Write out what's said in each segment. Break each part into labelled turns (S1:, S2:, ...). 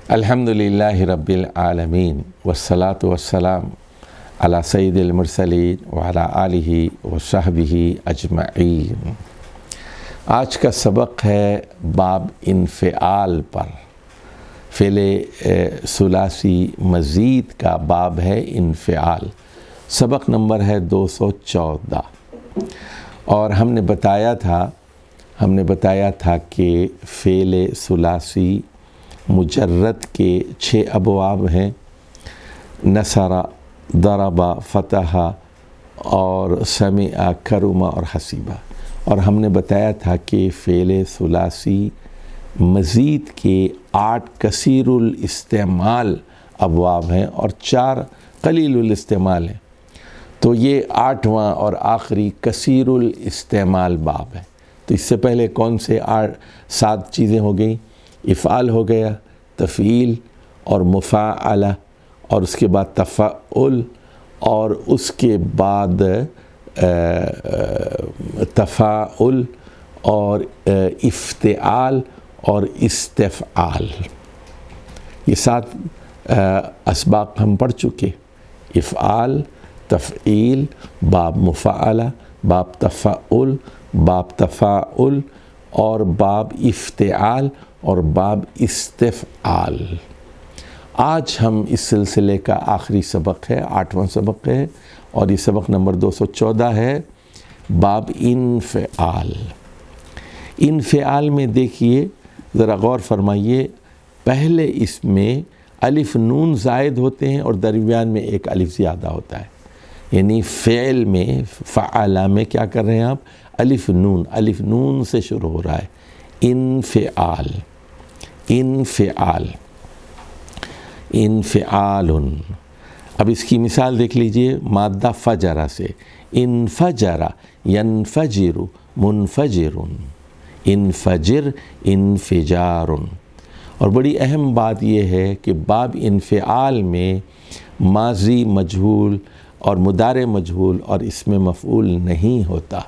S1: الحمدللہ رب العالمین والصلاة والسلام علی سید المرسلین وعلی آلہ وصحبہ اجمعین۔ آج کا سبق ہے باب انفعال پر۔ فعل ثلاثی مزید کا باب ہے انفعال۔ سبق نمبر ہے 214 اور ہم نے بتایا تھا کہ فعل ثلاثی مجرد کے 6 ابواب ہیں: نصر، ضرب، فتح اور سمع، کرم اور حسیبہ۔ اور ہم نے بتایا تھا کہ فعل ثلاثی مزید کے 8 کثیر الاستعمال ابواب ہیں اور 4 قلیل الاستعمال ہیں، تو یہ 8واں اور آخری کثیر الاستعمال باب ہے۔ تو اس سے پہلے کون سے 7 چیزیں ہو گئیں؟ افعال ہو گیا، تفعیل اور مفاعلہ، اور اس کے بعد تفعل، اور اس کے بعد تفاعل اور افتعال اور استفعال۔ یہ 7 اسباق ہم پڑھ چکے: افعال، تفعیل، باب مفاعلہ، باب تفعل، باب تفاعل اور باب افتعال اور باب استفعال۔ آج ہم اس سلسلے کا آخری سبق ہے، 8واں سبق ہے، اور یہ سبق نمبر 214 ہے، باب انفعال۔ انفعال میں دیکھیے، ذرا غور فرمائیے، پہلے اس میں الف نون زائد ہوتے ہیں اور درمیان میں ایک الف زیادہ ہوتا ہے، یعنی فعل میں فعالہ میں کیا کر رہے ہیں آپ؟ الف نون سے شروع ہو رہا ہے۔ انفعال، انفعال۔ اب اس کی مثال دیکھ لیجئے مادہ فجرہ سے: انفجر، ینفجر، منفجر، انفجر، انفجار۔ اور بڑی اہم بات یہ ہے کہ باب انفعال میں ماضی مجہول اور مضارع مجہول اور اسم مفعول نہیں ہوتا،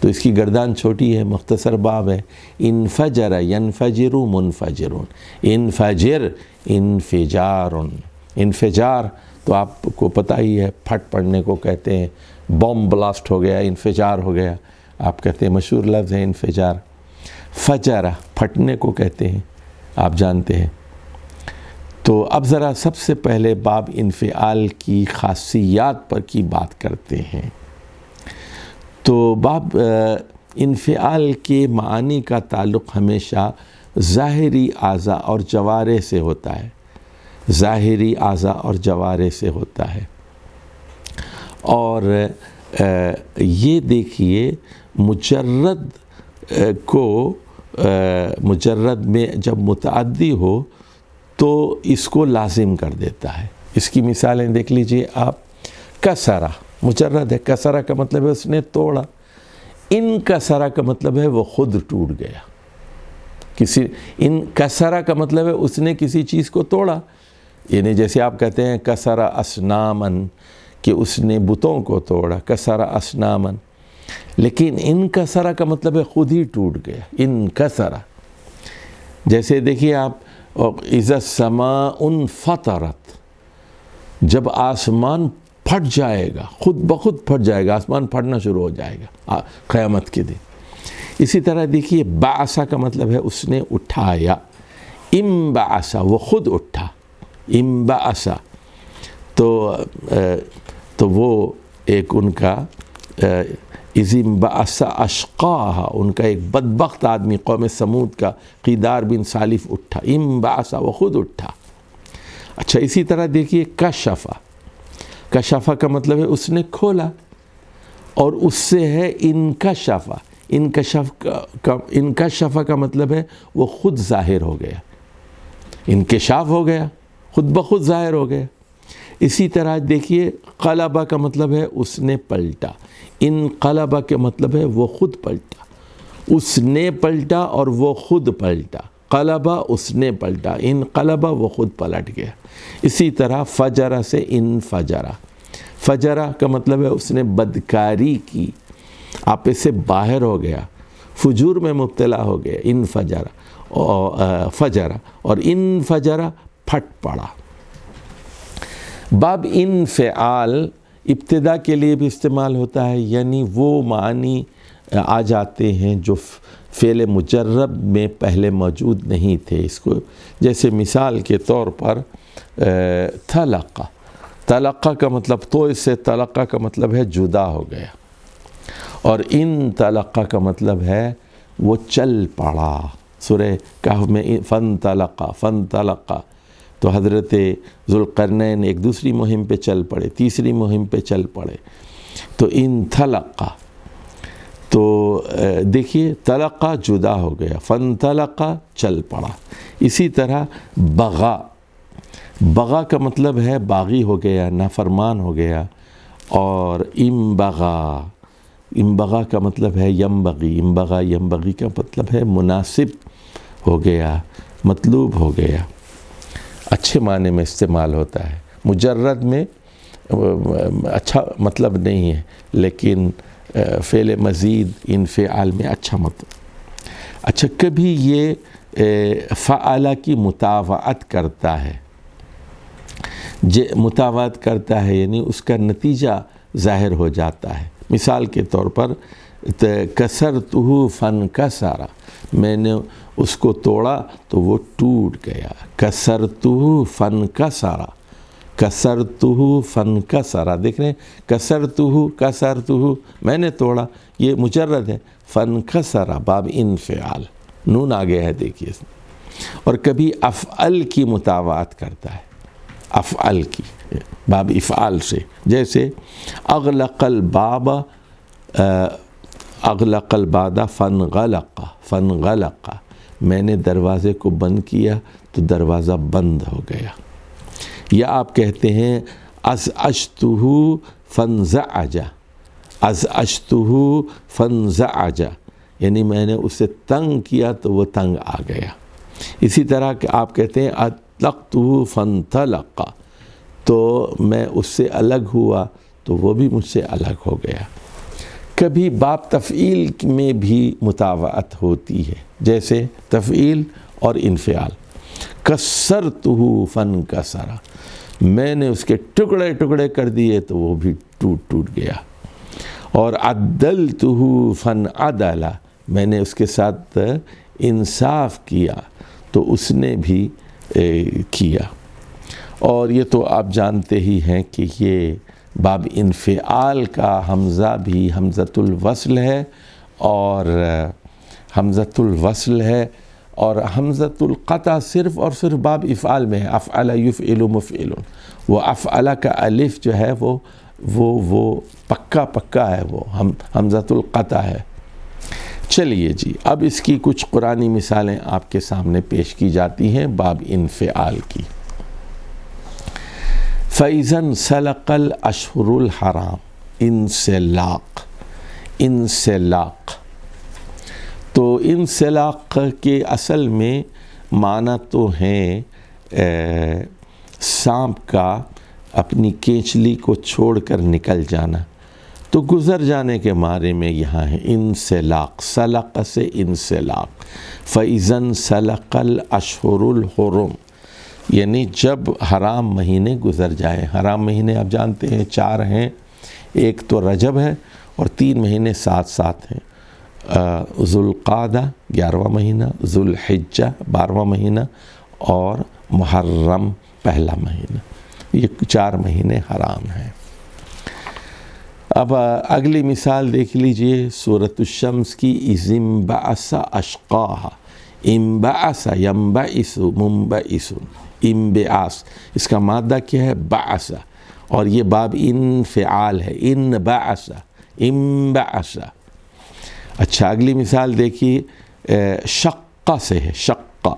S1: تو اس کی گردان چھوٹی ہے، مختصر باب ہے۔ انفجر، ینفجر، منفجر، انفجر، انفجار۔ انفجار تو آپ کو پتہ ہی ہے، پھٹ پڑنے کو کہتے ہیں، بم بلاسٹ ہو گیا، انفجار ہو گیا، آپ کہتے ہیں، مشہور لفظ ہے انفجار۔ فجر پھٹنے کو کہتے ہیں، آپ جانتے ہیں۔ تو اب ذرا سب سے پہلے باب انفعال کی خاصیات پر کی بات کرتے ہیں۔ تو باب انفعال کے معانی کا تعلق ہمیشہ ظاہری اعضاء اور جوارح سے ہوتا ہے، ظاہری اعضاء اور جوارح سے ہوتا ہے۔ اور یہ دیکھیے، مجرد میں جب متعدی ہو تو اس کو لازم کر دیتا ہے۔ اس کی مثالیں دیکھ لیجئے آپ۔ کسرہ مجرد ہے، کسرہ کا مطلب ہے اس نے توڑا۔ انکسرہ کا مطلب ہے وہ خود ٹوٹ گیا۔ کسرہ کا مطلب ہے اس نے کسی چیز کو توڑا، یعنی جیسے آپ کہتے ہیں کسرہ اسنامن، کہ اس نے بتوں کو توڑا، کسرہ اسنامن۔ لیکن انکسرہ کا مطلب ہے خود ہی ٹوٹ گیا، انکسرہ۔ جیسے دیکھیے آپ، اذا السماء انفطرت، جب آسمان پھٹ جائے گا، خود بخود پھٹ جائے گا، آسمان پھٹنا شروع ہو جائے گا قیامت کے دن۔ اسی طرح دیکھیے، بعث کا مطلب ہے اس نے اٹھایا، انبعث وہ خود اٹھا، انبعث تو وہ ایک ان کا اذ انبعث اشقاہا، ان کا ایک بدبخت آدمی قوم سمود کا قیدار بن سالف اٹھا، انبعث وہ خود اٹھا۔ اچھا، اسی طرح دیکھیے کشفہ، کشفہ کا مطلب ہے اس نے کھولا، اور اس سے ہے انکشفہ، انکشفہ کا مطلب ہے وہ خود ظاہر ہو گیا، انکشاف ہو گیا، خود بخود ظاہر ہو گیا۔ اسی طرح دیکھیے، قلبہ کا مطلب ہے اس نے پلٹا، انقلبہ کے مطلب ہے وہ خود پلٹا، اس نے پلٹا اور وہ خود پلٹا۔ قلبہ اس نے پلٹا، انقلبہ وہ خود پلٹ گیا۔ اسی طرح فجرہ سے انفجرہ، فجرہ کا مطلب ہے اس نے بدکاری کی، آپے سے باہر ہو گیا، فجور میں مبتلا ہو گیا، انفجرہ فجرہ، اور انفجرہ پھٹ پڑا۔ باب انفعال ابتدا کے لیے بھی استعمال ہوتا ہے، یعنی وہ معنی آ جاتے ہیں جو فعل مجرب میں پہلے موجود نہیں تھے۔ اس کو جیسے مثال کے طور پر تلقا، تلقا کا مطلب، تو اس سے تلقا کا مطلب ہے جدا ہو گیا، اور ان تلقا کا مطلب ہے وہ چل پڑا۔ سورہ کہف میں فن تلقا، تو حضرت ذوالقرنین ایک دوسری مہم پہ چل پڑے، تیسری مہم پہ چل پڑے، تو ان تلقا، تو دیکھیے تلقا جدا ہو گیا، فن تلقا چل پڑا۔ اسی طرح بغا، بغا کا مطلب ہے باغی ہو گیا، نافرمان ہو گیا، اور امبغا کا مطلب ہے یمبغی، امبغا یمبغی کا مطلب ہے مناسب ہو گیا، مطلوب ہو گیا، اچھے معنی میں استعمال ہوتا ہے۔ مجرد میں اچھا مطلب نہیں ہے، لیکن فعل مزید انفعال میں اچھا مطلب۔ اچھا، کبھی یہ فعل کی مطاوعت کرتا ہے، مطاوعت کرتا ہے یعنی اس کا نتیجہ ظاہر ہو جاتا ہے۔ مثال کے طور پر کسرتہ فانکسر، میں نے اس کو توڑا تو وہ ٹوٹ گیا۔ کسرتہ فانکسر، کسرتہ فانکسر، دیکھ رہے ہیں، کسرتہ میں نے توڑا، یہ مجرد ہے، فانکسر باب انفعال، نون آگے ہے دیکھیے۔ اور کبھی افعل کی مطاوعت کرتا ہے، افعل کی، باب افعال سے، جیسے اغلق الباب، اغلق الباب فانغلق، میں نے دروازے کو بند کیا تو دروازہ بند ہو گیا۔ یا آپ کہتے ہیں ازعجتہ فانزعج، ازعجتہ فانزعج، یعنی میں نے اسے تنگ کیا تو وہ تنگ آ گیا۔ اسی طرح کہ آپ کہتے ہیں اطلقتہ فانطلق، تو میں اس سے الگ ہوا تو وہ بھی مجھ سے الگ ہو گیا۔ کبھی باب تفعیل میں بھی مطاوعت ہوتی ہے، جیسے تفعیل اور انفعال۔ کسرتہ فانکسر، میں نے اس کے ٹکڑے ٹکڑے کر دیے تو وہ بھی ٹوٹ گیا۔ اور عدلتہ فانعدل، میں نے اس کے ساتھ انصاف کیا تو اس نے بھی کیا۔ اور یہ تو آپ جانتے ہی ہیں کہ یہ باب انفعال کا حمزہ بھی حمزۃ الوصل ہے، اور حمزۃ الوصل ہے، اور حمزۃ القطع صرف اور صرف باب افعال میں ہے، افعل یفعل مفعل، وہ افعل کا الف جو ہے وہ پکا ہے، وہ حمزۃ القطع ہے۔ چلیے جی، اب اس کی کچھ قرآنی مثالیں آپ کے سامنے پیش کی جاتی ہیں باب انفعال کی۔ فَإِذَا انسَلَقَ الْأَشْهُرُ الْحَرَامُ، انسلاق، تو انسلاق کے اصل میں معنی تو ہیں سانپ کا اپنی کینچلی کو چھوڑ کر نکل جانا، تو گزر جانے کے معنی میں یہاں ہے انسلاق، سلق سے انسلاق۔ فَإِذَا انسَلَقَ الْأَشْهُرُ الْحُرُمُ، یعنی جب حرام مہینے گزر جائیں۔ حرام مہینے آپ جانتے ہیں 4 ہیں، ایک تو رجب ہے اور 3 مہینے ساتھ ساتھ ہیں، ذوالقعدہ 11واں مہینہ، ذوالحجہ 12واں مہینہ، اور محرم 1 مہینہ، یہ 4 مہینے حرام ہیں۔ اب اگلی مثال دیکھ لیجئے سورۃ الشمس کی، اِذِ انبعث اشقاہا، انبعث ینبعث منبعث، انبعاث، اس کا مادہ کیا ہے؟ بعث، اور یہ باب انفعال ہے، انبعث، انبعث۔ اچھا، اگلی مثال دیکھیے، شق سے ہے، شق،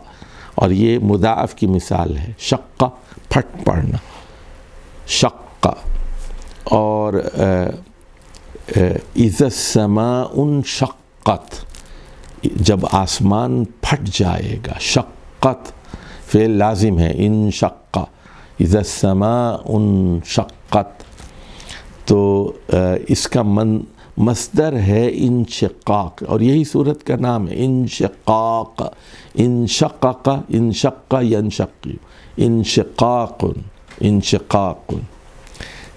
S1: اور یہ مضاعف کی مثال ہے، شق پھٹ پڑنا، شق۔ اور اذا السماء انشقت، جب آسمان پھٹ جائے گا، شقت فعل لازم ہے، انشق، اذا السماء انشقت، تو اس کا مصدر ہے انشقاق، اور یہی صورت کا نام ہے انشقاق، انشقق، انشق ینشق، انشقاق، انشقاق۔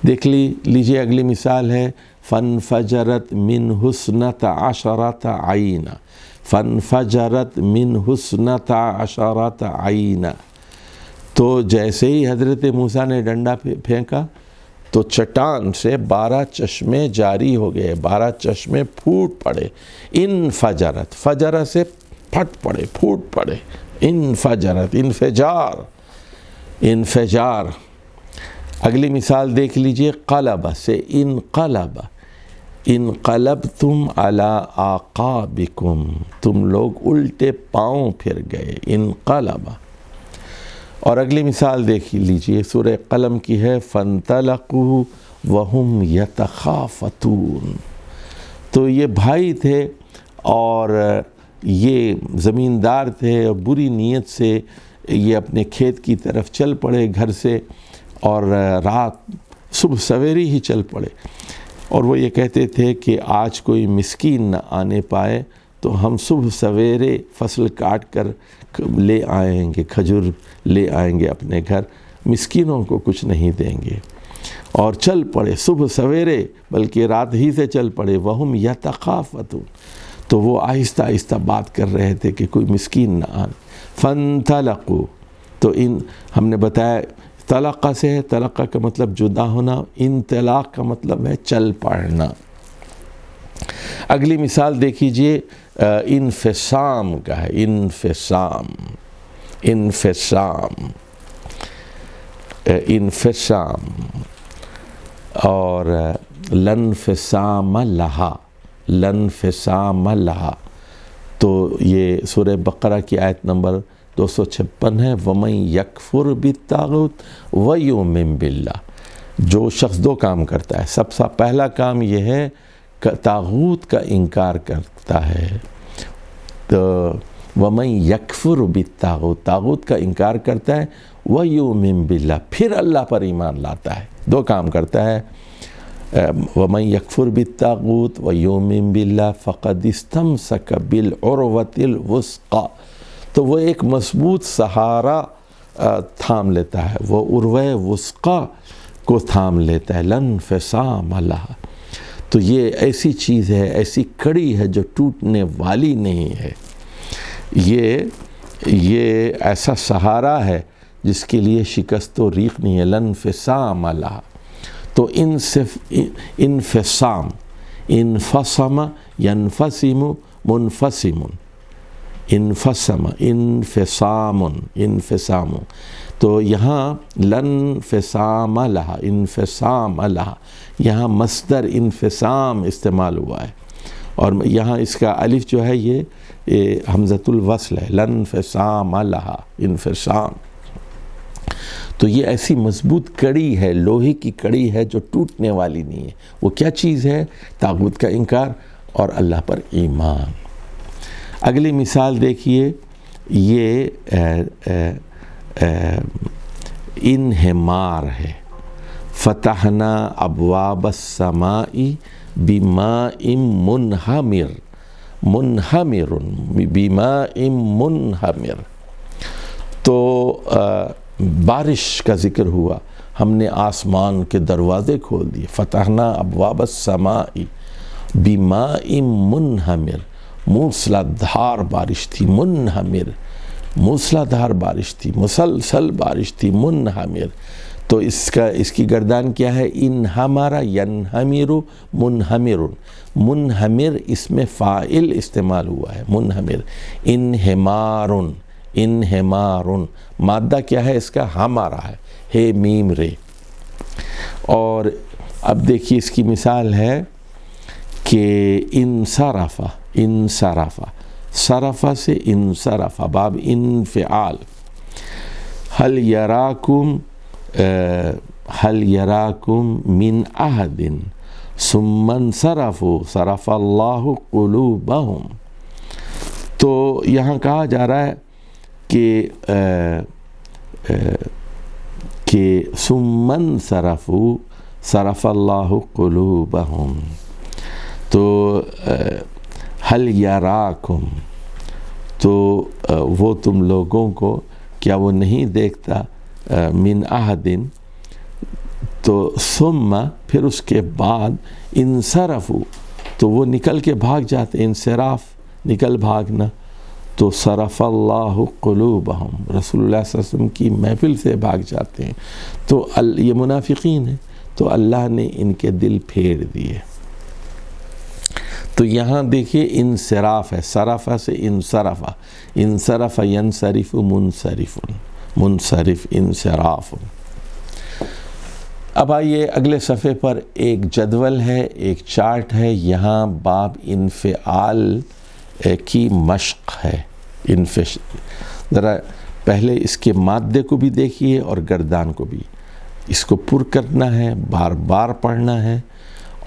S1: دیکھ لیجیے اگلی مثال ہے فانفجرت من حسنۃ عشرۃ عینا، فانفجرت من حسنۃ عشرۃ عینا۔ تو جیسے ہی حضرت موسیٰ نے ڈنڈا پھینکا تو چٹان سے 12 چشمے جاری ہو گئے، 12 چشمے پھوٹ پڑے۔ انفجرت، فجر سے پھٹ پڑے، پھوٹ پڑے، انفجرت، انفجار، انفجار۔ اگلی مثال دیکھ لیجئے قلب سے انقلب، انقلبتم علی اعقابکم، تم لوگ الٹے پاؤں پھر گئے، انقلب۔ اور اگلی مثال دیکھ لیجئے سورہ قلم کی ہے فانطلقوا وہم یتخافتون۔ تو یہ بھائی تھے اور یہ زمیندار تھے، اور بری نیت سے یہ اپنے کھیت کی طرف چل پڑے گھر سے، اور رات صبح سویرے ہی چل پڑے، اور وہ یہ کہتے تھے کہ آج کوئی مسکین نہ آنے پائے تو ہم صبح سویرے فصل کاٹ کر لے آئیں گے، کھجور لے آئیں گے اپنے گھر، مسکینوں کو کچھ نہیں دیں گے۔ اور چل پڑے صبح سویرے، بلکہ رات ہی سے چل پڑے، وہم یتخافتون، تو وہ آہستہ آہستہ بات کر رہے تھے کہ کوئی مسکین نہ آئے۔ فانطلقوا، تو ہم نے بتایا طلقہ سے ہے، طلقہ کا مطلب جدا ہونا، انطلاق کا مطلب ہے چل پڑنا۔ اگلی مثال دیکھیجئے انفصام کا ہے، انفصام، انفصام، انفصام، اور لنفصام لہا، لنفصام لہا۔ تو یہ سورہ بقرہ کی آیت نمبر 256 ہے، وَمَن يَكْفُرْ بِالطَّاغُوتِ وَيُؤْمِن بِاللَّهِ۔ جو شخص دو کام کرتا ہے، سب سے پہلا کام یہ ہے کہ طاغوت کا انکار کرتا ہے، تو وَمَن يَكْفُرْ بِالطَّاغُوتِ، طاغوت کا انکار کرتا ہے، وَيُؤْمِن بِاللَّهِ، پھر اللہ پر ایمان لاتا ہے، دو کام کرتا ہے۔ وَمَن يَكْفُرْ بِالطَّاغُوتِ وَيُؤْمِن بِاللَّهِ فَقَدِ اسْتَمْسَكَ بِالْعُرْوَةِ الْوُثْقَىٰ، تو وہ ایک مضبوط سہارا تھام لیتا ہے، وہ عروہ وثقیٰ کو تھام لیتا ہے، لنفصام لہا۔ تو یہ ایسی چیز ہے، ایسی کڑی ہے جو ٹوٹنے والی نہیں ہے، یہ ایسا سہارا ہے جس کے لیے شکست و ریق نہیں ہے، لنفصام لہا۔ تو انفصام، انفصم ینفصم منفصم، انفصم، انفصام، انفصام۔ تو یہاں لنفصام لہا، انفصام لہا، یہاں مصدر انفصام استعمال ہوا ہے، اور یہاں اس کا الف جو ہے یہ حمزۃ الوصل ہے، لنفصام لہا، انفصام۔ تو یہ ایسی مضبوط کڑی ہے، لوہے کی کڑی ہے جو ٹوٹنے والی نہیں ہے۔ وہ کیا چیز ہے؟ طاغوت کا انکار اور اللہ پر ایمان۔ اگلی مثال دیکھیے، یہ انہمار ہے، فتحنا ابواب السماء بماء منہمر، منہمر، بماء منہمر۔ تو بارش کا ذکر ہوا، ہم نے آسمان کے دروازے کھول دیے، فتحنا ابواب السماء بماء منہمر، موسلا دھار بارش تھی، منہمر، موسلا دھار بارش تھی، مسلسل بارش تھی، منہمر۔ تو اس کی گردان کیا ہے؟ انہمر ینہمر منہمر، منہمر اس میں فاعل استعمال ہوا ہے، منہمر، انہمار، انہمار، مادہ کیا ہے اس کا؟ ہمارا ہے، ہے میم رے۔ اور اب دیکھیے اس کی مثال ہے کہ انصرف، انصرف، صرف سے انصرف، باب انفعال، هل يراكم من احد ثم انصرفوا صرف اللہ قلوبهم۔ تو یہاں کہا جا رہا ہے کہ ثم انصرفوا صرف اللہ قلوبهم۔ تو حل یراکم، تو وہ تم لوگوں کو کیا وہ نہیں دیکھتا، من احدن، تو ثم پھر اس کے بعد انصرفوا، تو وہ نکل کے بھاگ جاتے، انصراف نکل بھاگنا، تو صرف اللہ قلوبہم، رسول اللہ صلی اللہ علیہ وسلم کی محفل سے بھاگ جاتے ہیں، تو یہ منافقین ہیں، تو اللہ نے ان کے دل پھیر دیے۔ تو یہاں دیکھیے انصراف ہے، صرفہ سے انصرفہ، انصرف ینصرف منصرف، منصرف انصراف۔ اب آئیے اگلے صفحے پر ایک جدول ہے، ایک چارٹ ہے، یہاں باب انفعال کی مشق ہے۔ ذرا پہلے اس کے مادے کو بھی دیکھیے اور گردان کو بھی، اس کو پر کرنا ہے، بار بار پڑھنا ہے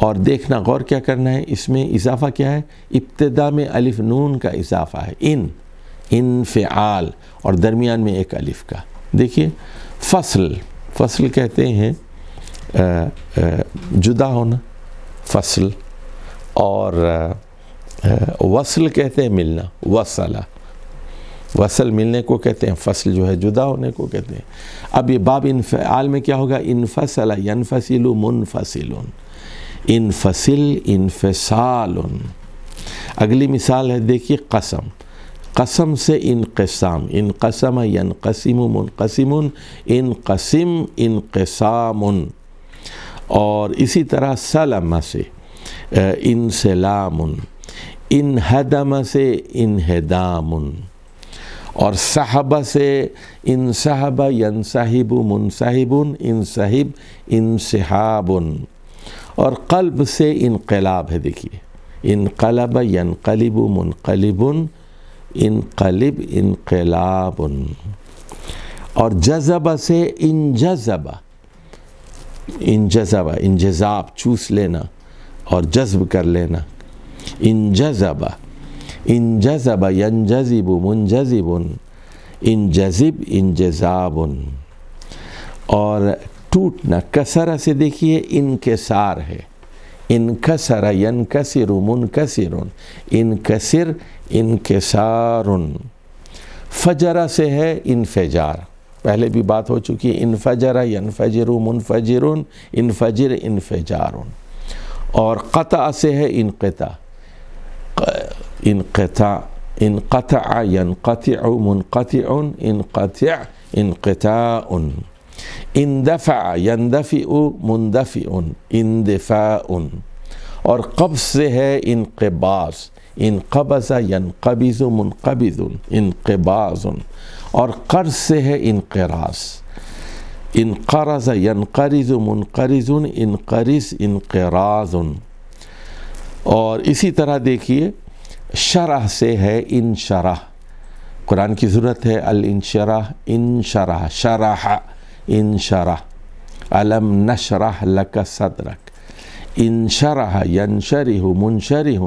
S1: اور دیکھنا، غور کیا کرنا ہے، اس میں اضافہ کیا ہے، ابتدا میں الف نون کا اضافہ ہے، انفعال، اور درمیان میں ایک الف کا۔ دیکھیے فصل، فصل کہتے ہیں جدا ہونا، فصل، اور وصل کہتے ہیں ملنا، وصلہ، وصل ملنے کو کہتے ہیں، فصل جو ہے جدا ہونے کو کہتے ہیں۔ اب یہ باب انفعال میں کیا ہوگا، انفصل ینفصل منفصل، انفصل انفصال۔ اگلی مثال ہے دیکھیے قسم، قسم سے انقسام، انقسم ینقسم منقسم، انقسم انقسام، اور اسی طرح سلم سے انسلام، انہدم سے انہدام، اور صحب سے انسحب ینسحب منسحب، انسحب انسحاب، اور قلب سے انقلاب ہے، دیکھیے انقلب ینقلب منقلب، انقلب انقلاب، اور جذب سے انجذب، انجذب انجذاب چوس لینا اور جذب کر لینا، انجذب انجذب ینجذب منجذب، انجذب انجذاب، اور ٹوٹنا، کسرہ سے دیکھیے انکسار ہے، انکسر ینکسر منکسر، انکسر انکسار، فجر سے ہے انفجار، پہلے بھی بات ہو چکی ہے، انفجر ینفجر منفجر، انفجر انفجار، اور قطع سے ہے انقطاع، انقطاع، انقطع ینقطع منقطع، انقطع انقطاع، اندفع يندفع مندفع، اندفاع، اور قبض سے ہے انقباض، انقبض ینقبض منقبض، انقباض، اور قرض سے ہے انقراض، انقرض ینقرض منقرض، انقرض انقراض، اور اسی طرح دیکھیے شرح سے ہے انشرح، قرآن کی ضرورت ہے، الانشراح، انشرح، شرح انشرح، الم نشرح لک صدرک، انشرح ینشرح منشرح،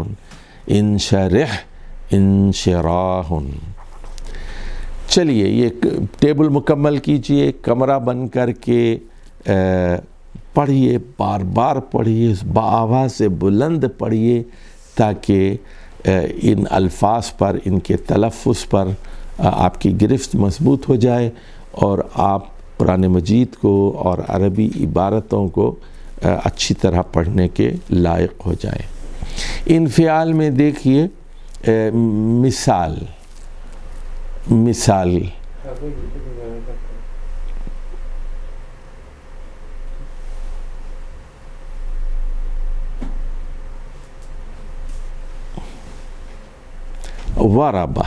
S1: انشرح انشراح۔ چلیے یہ ٹیبل مکمل کیجئے، کمرہ بن کر کے پڑھیے، بار بار پڑھیے، بآواز سے بلند پڑھیے، تاکہ ان الفاظ پر، ان کے تلفظ پر آپ کی گرفت مضبوط ہو جائے اور آپ قرآن مجید کو اور عربی عبارتوں کو اچھی طرح پڑھنے کے لائق ہو جائیں۔ انفعال میں دیکھیے مثال وربا،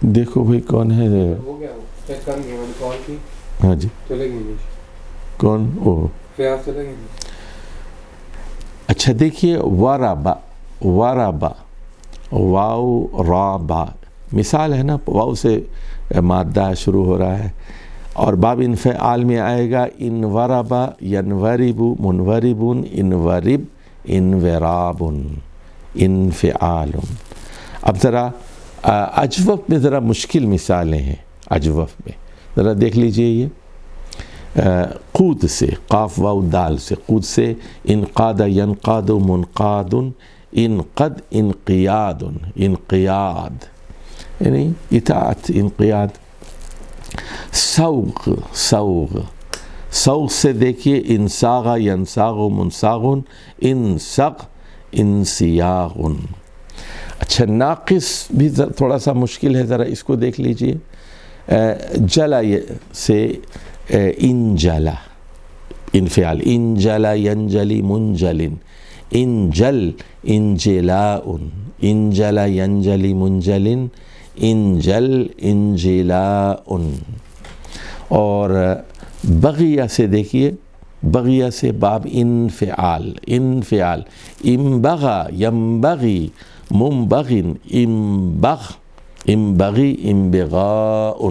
S1: دیکھو بھائی کون ہے، ہاں جی کون، اچھا دیکھیے وربا، وربا، واو را با، مثال ہے نا، واو سے مادہ شروع ہو رہا ہے، اور باب انفعال میں آئے گا انوربا ینورب منورب، انورب انوراب، انفعال۔ اب ذرا اجوف میں ذرا مشکل مثالیں ہیں، اجوف میں ذرا دیکھ لیجئے، یہ قود سے، قاف واو دال سے، قود سے انقاد ینقاد منقاد، انقد انقیاد، انقیاد یعنی اطاعت، انقیاد۔ سوغ، سوغ، سوغ سے دیکھیے انساغ ینساغ منساغ، انسغ انسیاغ۔ اچھا ناقص بھی تھوڑا سا مشکل ہے، ذرا اس کو دیکھ لیجئے۔ جلا سے انجلا، انفعال، انجلا ینجلی منجل، انجل انجلاء، انجلا ینجلی منجل، انجل انجلاء۔ اور بغیہ سے دیکھیے، بغیہ سے باب انفعال، انفعال، انبغا ینبغی منبغن، انبغ انبغی انبغاء۔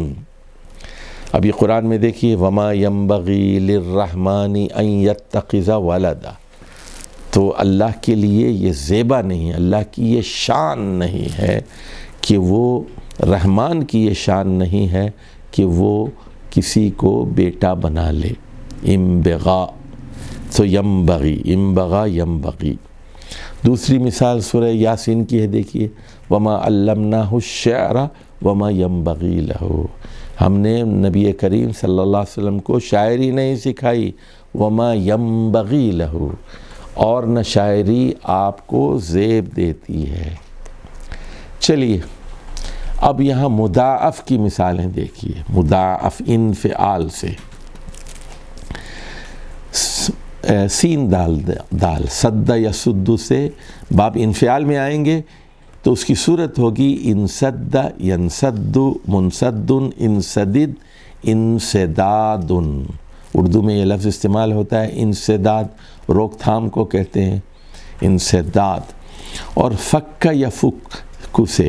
S1: اب یہ قرآن میں دیکھیے وما ینبغی للرحمن ان یتخذ ولدا، تو اللہ کے لیے یہ زیبا نہیں ہے، اللہ کی یہ شان نہیں ہے کہ وہ، رحمان کی یہ شان نہیں ہے کہ وہ کسی کو بیٹا بنا لے، انبغاء، تو ینبغی، انبغا ینبغی۔ دوسری مثال سورہ یاسین کی ہے، دیکھیے وما علمناہ الشعر وما ینبغی لہ، ہم نے نبی کریم صلی اللہ علیہ وسلم کو شاعری نہیں سکھائی، وما ینبغی لہ، اور نہ شاعری آپ کو زیب دیتی ہے۔ چلیے اب یہاں مضاعف کی مثالیں دیکھیے، مضاعف انفعال سے، سین دال دال، صد یسد سے باب انفعال میں آئیں گے تو اس کی صورت ہوگی انسد ینسد منسد انسدد انسداد۔ اردو میں یہ لفظ استعمال ہوتا ہے انسداد، روک تھام کو کہتے ہیں انسداد۔ اور فک یفک سے،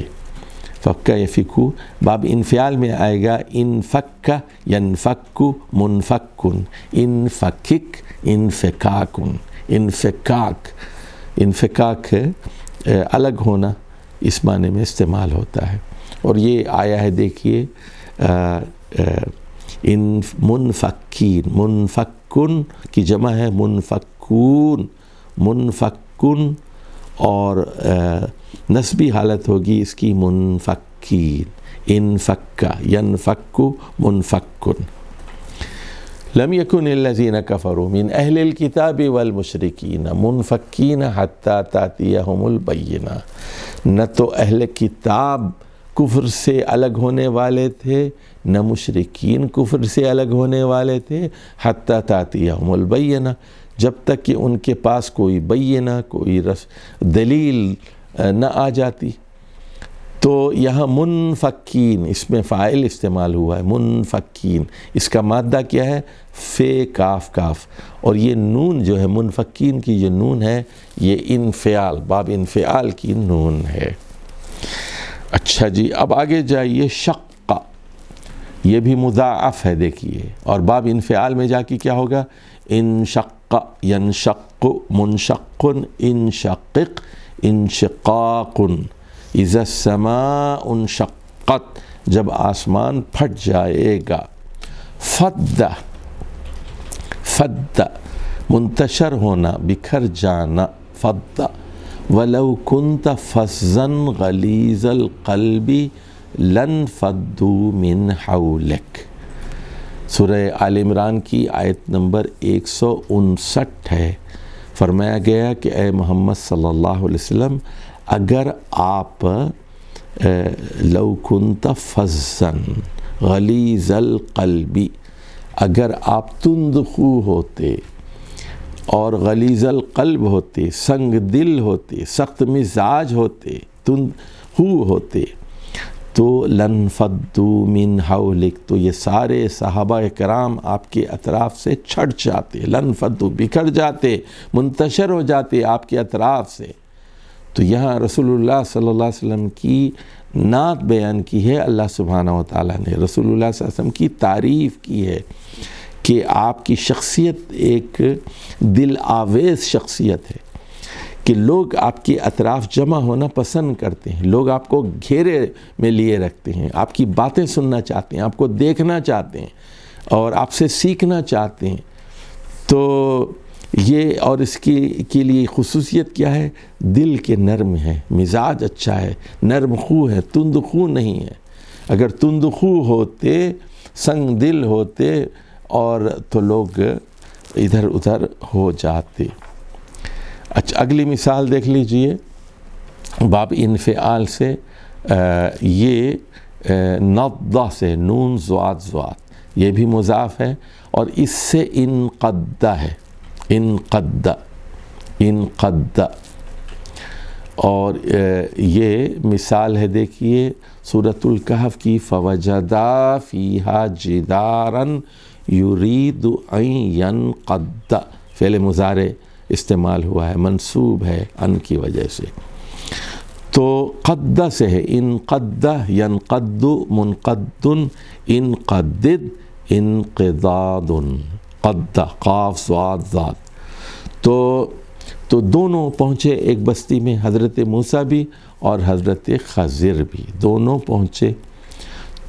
S1: فک یفکو باب انفعال میں آئے گا انفک ینفک منفکن، انفکک انفکاکن، انفکاک، انفکاک الگ ہونا اس معنی میں استعمال ہوتا ہے۔ اور یہ آیا ہے دیکھیے ان منفکین، منفکن کی جمع ہے منفکون، منفکن، اور نسبی حالت ہوگی اس کی منفکین، انفک ینفک منفکن۔ لم يكن الذين كفروا من اہل الكتاب والمشرکین منفکین حتی تأتیہم البینہ، نہ تو اہل کتاب کفر سے الگ ہونے والے تھے، نہ مشرکین کفر سے الگ ہونے والے تھے، حتی تأتیہم البینہ، جب تک کہ ان کے پاس کوئی بینہ، کوئی دلیل نہ آ جاتی۔ تو یہاں منفکین اس میں فاعل استعمال ہوا ہے، منفکین، اس کا مادہ کیا ہے؟ فے کاف کاف، اور یہ نون جو ہے منفکین کی جو نون ہے یہ انفعال، باب انفعال کی نون ہے۔ اچھا جی اب آگے جائیے، شق، یہ بھی مضاعف ہے دیکھیے، اور باب انفعال میں جا کے کیا ہوگا؟ انشق ینشق منشق انشقق انشقاق، اذا السماء انشقت، جب آسمان پھٹ جائے گا۔ فد، فد منتشر ہونا، بکھر جانا، فد۔ ولو كنت فظا غلیظ القلب لانفضوا من حولک، سورہ آل عمران کی آیت نمبر 159 ہے۔ فرمایا گیا کہ اے محمد صلی اللہ علیہ وسلم، اگر آپ لو کنت فظا غلیظ القلب، اگر آپ تند خو ہوتے اور غلیظ القلب ہوتے، سنگ دل ہوتے، سخت مزاج ہوتے، تند خو ہوتے، تو لانفضوا من حولک، تو یہ سارے صحابہ کرام آپ کے اطراف سے چھٹ جاتے، لانفضوا بکھر جاتے، منتشر ہو جاتے آپ کے اطراف سے۔ تو یہاں رسول اللہ صلی اللہ علیہ وسلم کی نعت بیان کی ہے اللہ سبحانہ و تعالیٰ نے، رسول اللہ صلی اللہ علیہ وسلم کی تعریف کی ہے کہ آپ کی شخصیت ایک دل آویز شخصیت ہے، کہ لوگ آپ کے اطراف جمع ہونا پسند کرتے ہیں، لوگ آپ کو گھیرے میں لیے رکھتے ہیں، آپ کی باتیں سننا چاہتے ہیں، آپ کو دیکھنا چاہتے ہیں، اور آپ سے سیکھنا چاہتے ہیں، تو یہ اور اس کے لیے خصوصیت کیا ہے؟ دل کے نرم ہے، مزاج اچھا ہے، نرم خو ہے، تند خو نہیں ہے۔ اگر تند خو ہوتے، سنگ دل ہوتے اور تو لوگ ادھر ادھر ہو جاتے۔ اچھا، اگلی مثال دیکھ لیجئے باب انفعال سے، یہ نضدہ سے، نون زواد زواد، یہ بھی مضاف ہے، اور اس سے انقد ہے، انقد، انقد، اور یہ مثال ہے دیکھیے سورۃ الکہف کی، فوجدا فیہا جدارا یرید ان ینقد، فعل مضارع استعمال ہوا ہے، منصوب ہے ان کی وجہ سے، تو قد سے ہے، انقد، ینقد، منقد، انقدد، انقضاد، قد، قاف صاد ذات، تو دونوں پہنچے ایک بستی میں، حضرت موسیٰ بھی اور حضرت خضر بھی دونوں پہنچے،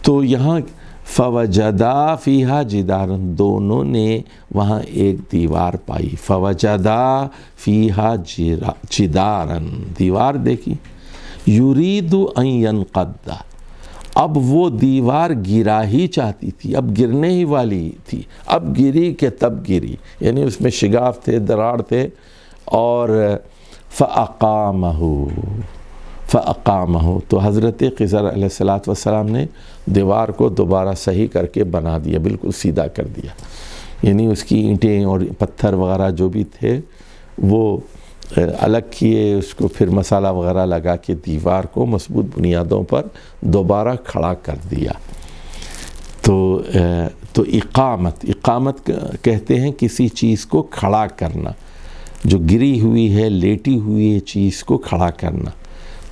S1: تو یہاں فوجدا فیہا جدارا، دونوں نے وہاں ایک دیوار پائی، فوجدا فیہا جدارا، دیوار دیکھی، یرید ان ینقد، اب وہ دیوار گرا ہی چاہتی تھی، اب گرنے ہی والی تھی، اب گری کہ تب گری، یعنی اس میں شگاف تھے، دراڑ تھے، اور فَأَقَامَهُ، تو حضرت خضر علیہ السلام نے دیوار کو دوبارہ صحیح کر کے بنا دیا، بالکل سیدھا کر دیا، یعنی اس کی اینٹیں اور پتھر وغیرہ جو بھی تھے وہ الگ کیے، اس کو پھر مسالہ وغیرہ لگا کے دیوار کو مضبوط بنیادوں پر دوبارہ کھڑا کر دیا۔ تو اقامت کہتے ہیں کسی چیز کو کھڑا کرنا، جو گری ہوئی ہے، لیٹی ہوئی ہے چیز کو کھڑا کرنا،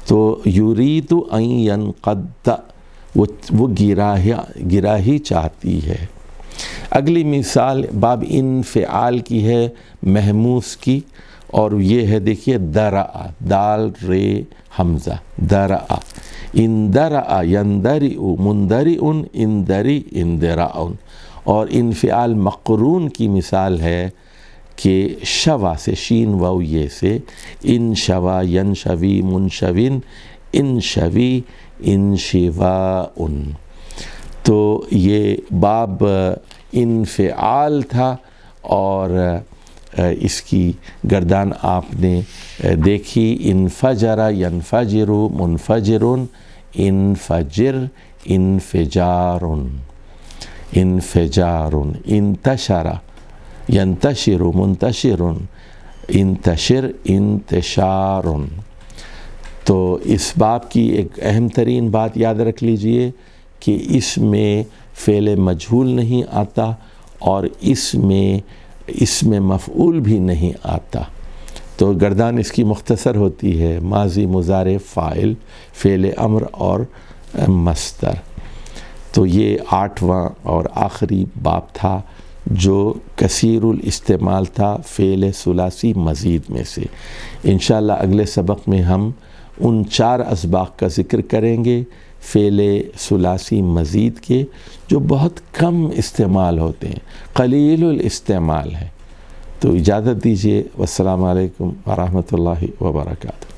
S1: تو یرید ان ینقد، وہ گرا ہی چاہتی ہے۔ اگلی مثال باب انفعال کی ہے، محموس کی، اور یہ ہے دیکھیے درع، دال رے حمزہ، درع، اندرع یندرع، مندرع، اندری اندراء، اور انفعال مقرون کی مثال ہے کہ شوا سے، شین واو یہ سے، انشوا ینشوی منشوین، انشوی انشواء، تو یہ باب انفعال تھا، اور اس کی گردان آپ نے دیکھی، انفجر ینفجر منفجر، انفجر انفجار، انفجار، انتشر ینتشر منتشر، انتشر انتشار۔ تو اس باب کی ایک اہم ترین بات یاد رکھ لیجئے کہ اس میں فعل مجہول نہیں آتا، اور اس میں مفعول بھی نہیں آتا، تو گردان اس کی مختصر ہوتی ہے، ماضی، مضارع، فاعل، فعل امر اور مصدر۔ تو یہ 8واں اور آخری باب تھا جو کثیر الاستعمال تھا فعل ثلاثی مزید میں سے۔ انشاءاللہ اگلے سبق میں ہم ان 4 اسباق کا ذکر کریں گے فعل ثلاثی مزید کے، جو بہت کم استعمال ہوتے ہیں، قلیل الاستعمال ہے۔ تو اجازت دیجیے، والسلام علیکم ورحمۃ اللہ وبرکاتہ۔